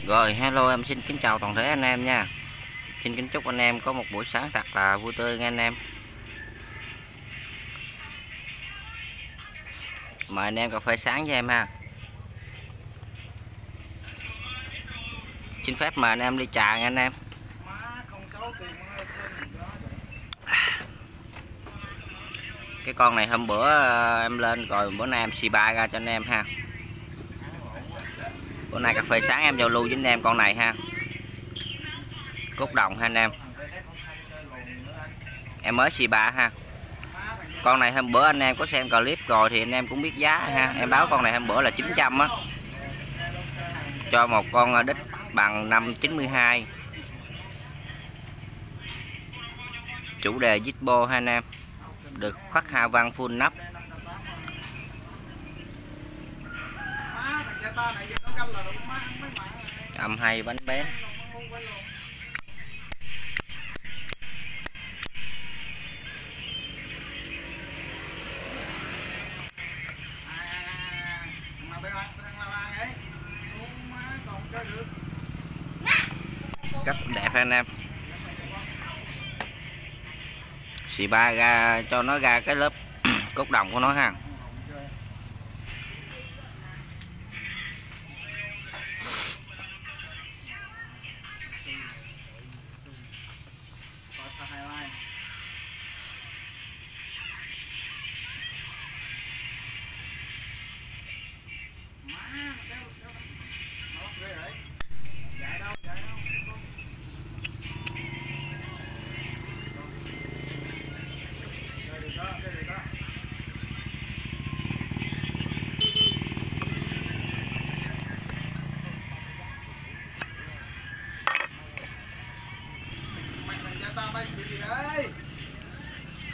Rồi, hello, em xin kính chào toàn thể anh em nha. Xin kính chúc anh em có một buổi sáng thật là vui tươi nha anh em. Mời anh em cà phê sáng với em ha. Xin phép mời anh em ly trà nha anh em. Cái con này hôm bữa em lên rồi, bữa nay em xì ba ra cho anh em ha. Bữa nay cà phê sáng em giao lưu với anh em con này ha. Cốt đồng ha anh em. Em mới xì ba ha. Con này hôm bữa anh em có xem clip rồi thì anh em cũng biết giá ha. Em báo con này hôm bữa là 900 á. Cho một con đít bằng 592. Chủ đề Zippo ha anh em. Được khắc hoa văn full nắp. Âm hay bánh bén. Rất đẹp anh em. Xì ba ra cho nó ra cái lớp cốt đồng của nó ha.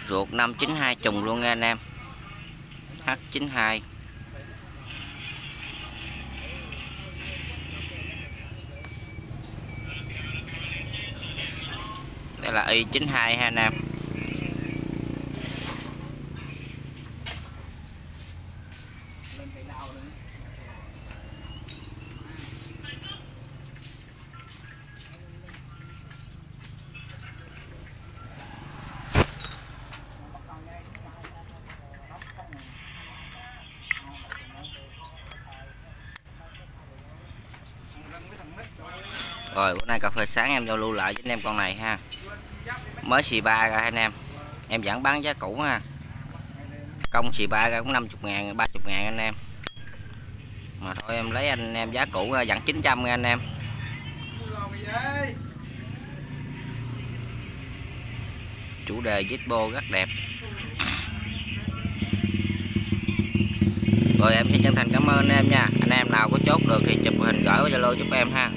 Ruột 592 trùng luôn nha anh em. H92. Đây là Y92 ha anh em. Rồi bữa nay cà phê sáng em giao lưu lại với anh em con này ha. Mới xì ba ra anh em. Em vẫn bán giá cũ ha. Công xì ba ra cũng 50.000, 30.000 anh em. Mà thôi em lấy anh em giá cũ dặn 900 nha anh em. Chủ đề Zippo rất đẹp. Rồi em xin chân thành cảm ơn anh em nha. Anh em nào có chốt được thì chụp hình gửi qua Zalo giúp em ha.